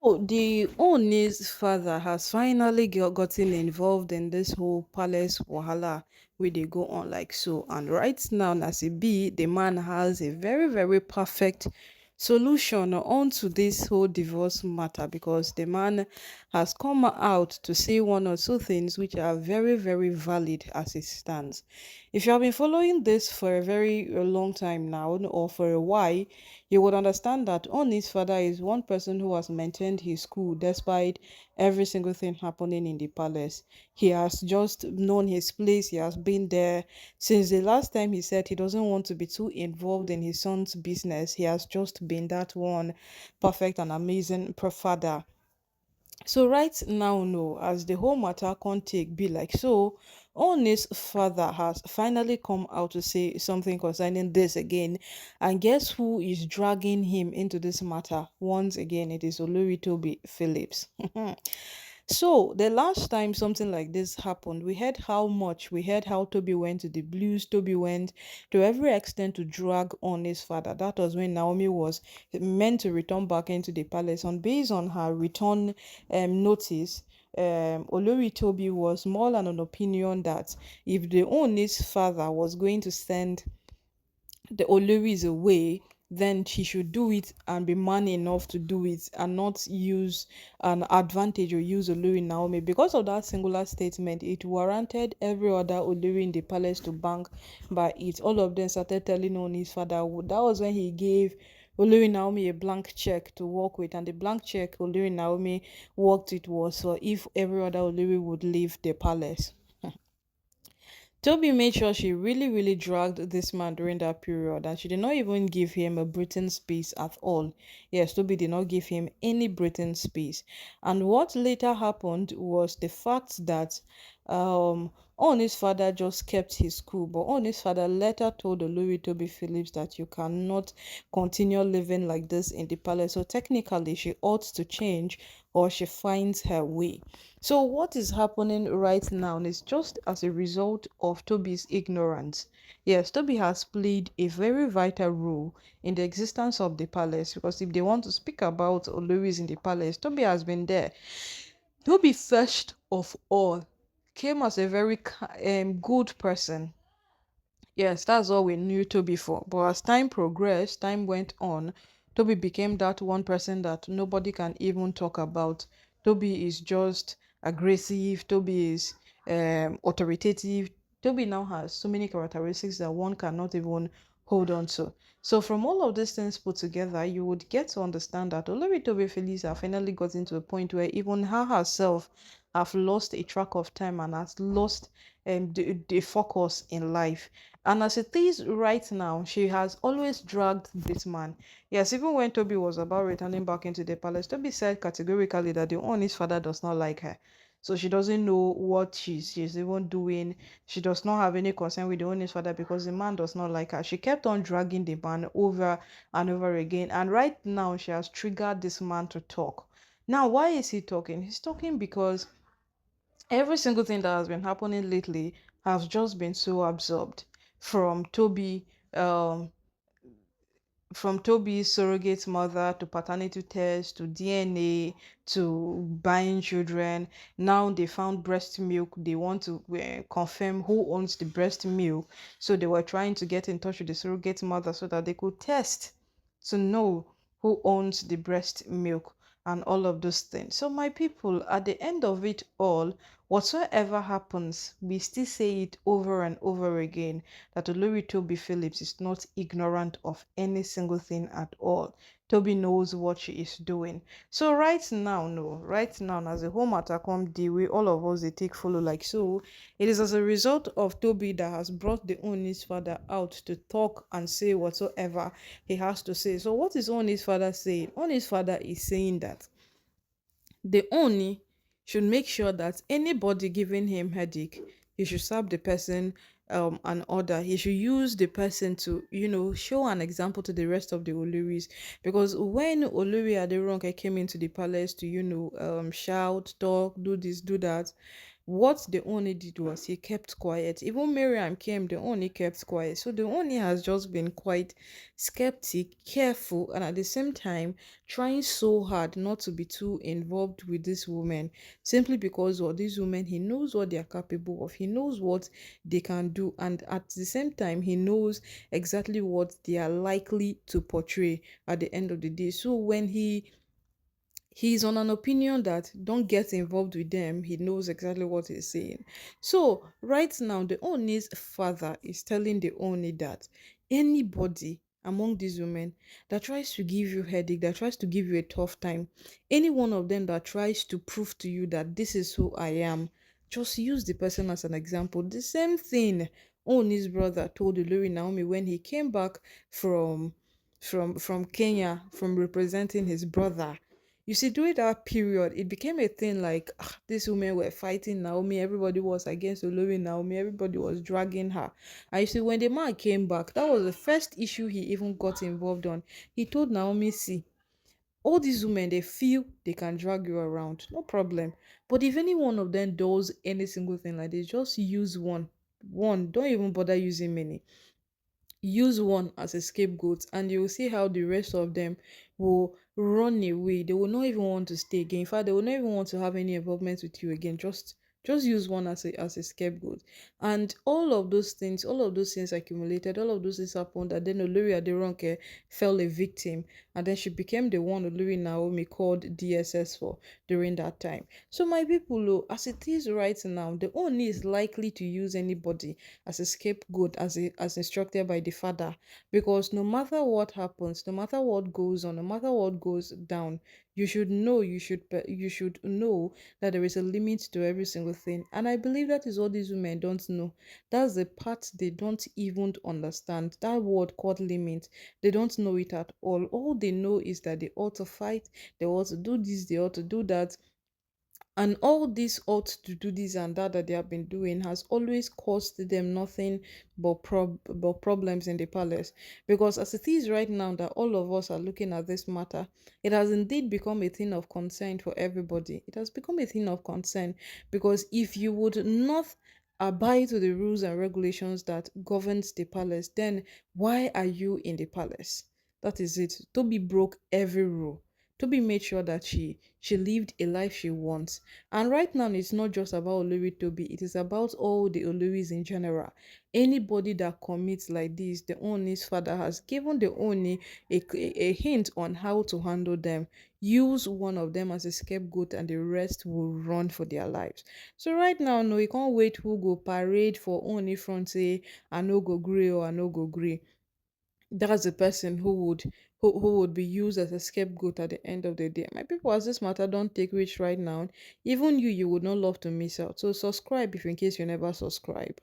Oh, the Ooni's father has finally gotten involved in this whole palace wahala where they go on like so. And right now, as it be, the man has a very, very perfect solution onto this whole divorce matter because the man has come out to say one or two things which are very, very valid as it stands. If you have been following this for a very long time now or for a while, you would understand that Oni's father is one person who has maintained his cool despite every single thing happening in the palace. He has just known his place, he has been there since the last time he said he doesn't want to be too involved in his son's business. He has just been that one perfect and amazing father. So right now, no, as the whole matter can't take be like so, Onis father has finally come out to say something concerning this again. And guess who is dragging him into this matter? Once again, it is Olori Toby Phillips. So the last time something like this happened, we heard how Toby went to the blues. Toby went to every extent to drag on his father. That was when Naomi was meant to return back into the palace. And based on her return notice, Olori Toby was more than an opinion that if the Oni's father was going to send the Olori is away, then she should do it and be man enough to do it and not use an advantage or use Olori Naomi. Because of that singular statement, it warranted every other Olori in the palace to bank by it. All of them started telling on his father. That was when he gave Olori Naomi a blank check to work with, and the blank check Olori Naomi worked it was for if every other Olori would leave the palace. Toby made sure she really, really dragged this man during that period, and she did not even give him a breathing space at all. Yes, Toby did not give him any breathing space. And what later happened was the fact that Oni's father just kept his cool, but Oni's father later told Olori Toby Phillips that you cannot continue living like this in the palace. So technically, she ought to change or she finds her way. So what is happening right now is just as a result of Toby's ignorance. Yes, Toby has played a very vital role in the existence of the palace because if they want to speak about Oloris in the palace, Toby has been there. Toby first of all came as a very good person. Yes, that's all we knew Toby for. But as time progressed, time went on, Toby became that one person that nobody can even talk about. Toby is just aggressive, Toby is authoritative. Toby now has so many characteristics that one cannot even hold on to. So from all of these things put together, you would get to understand that Olori Toby Felice have finally gotten to a point where even her herself have lost a track of time and has lost the focus in life. And as it is right now, she has always dragged this man. Yes, even when Toby was about returning back into the palace, Toby said categorically that the Oni's father does not like her. So she doesn't know what she's even doing. She does not have any concern with the Oni's father because the man does not like her. She kept on dragging the man over and over again. And right now, she has triggered this man to talk. Now, why is he talking? He's talking because every single thing that has been happening lately has just been so absorbed from um Toby's surrogate mother to paternity test to DNA to buying children. Now they found breast milk. They want to confirm who owns the breast milk. So they were trying to get in touch with the surrogate mother so that they could test to know who owns the breast milk and all of those things. So, my people, at the end of it all, whatsoever happens, we still say it over and over again that Olori Toby Phillips is not ignorant of any single thing at all. Toby knows what she is doing. So right now, no, right now, as a home matter come the way all of us they take follow like so, it is as a result of Toby that has brought the Oni's father out to talk and say whatsoever he has to say. So what is Oni's father saying? Oni's father is saying that the Oni should make sure that anybody giving him headache, he should serve the person an order. He should use the person to, show an example to the rest of the Oluris. Because when Oluri Aderonke came into the palace to, shout, talk, do this, do that, What the Oni did was he kept quiet. Even Miriam came, the Oni kept quiet. So the Oni has just been quite skeptic, careful, and at the same time trying so hard not to be too involved with this woman, simply because of these women, he knows what they are capable of, he knows what they can do, and at the same time, he knows exactly what they are likely to portray at the end of the day. So when he's on an opinion that don't get involved with them, he knows exactly what he's saying. So right now the Oni's father is telling the Oni that anybody among these women that tries to give you headache, that tries to give you a tough time, any one of them that tries to prove to you that this is who I am, just use the person as an example. The same thing Oni's brother told Olori Naomi when he came back from from Kenya, from representing his brother. You see, during that period, it became a thing like, these women were fighting Naomi, everybody was against Olori Naomi, everybody was dragging her. And you see, when the man came back, that was the first issue he even got involved on. He told Naomi, see, all these women, they feel they can drag you around, no problem. But if any one of them does any single thing like this, just use one. One, don't even bother using many. Use one as a scapegoat, and you will see how the rest of them will run away. They will not even want to stay again. In fact, they will not even want to have any involvement with you again. Just use one as a scapegoat. And all of those things accumulated, all of those things happened, and then Olori Aderonke fell a victim, and then she became the one Olori Naomi called DSS for during that time. So my people, oh, as it is right now, the only is likely to use anybody as a scapegoat, as instructed by the father, because no matter what happens, no matter what goes on, no matter what goes down, you should know that there is a limit to every single thing. And I believe that is what these women don't know. That's the part they don't even understand. That word called limit, they don't know it at all they know is that they ought to fight, they ought to do this, they ought to do that, and all this ought to do this and that that they have been doing has always caused them nothing but problems in the palace. Because as it is right now that all of us are looking at this matter, it has indeed become a thing of concern for everybody. It has become a thing of concern, because if you would not abide to the rules and regulations that governs the palace, then why are you in the palace? That is it. Toby broke every rule. Toby made sure that she lived a life she wants. And right now, it's not just about Olori Toby, it is about all the Oloris in general. Anybody that commits like this, the Oni's father has given the Oni a hint on how to handle them. Use one of them as a scapegoat, and the rest will run for their lives. So right now, no, you can't wait who go parade for Oni front, say, I no go grey or I no go grey. That's the person who would be used as a scapegoat at the end of the day. My people, as this matter don't take reach right now, even you would not love to miss out. So subscribe if in case you never subscribe.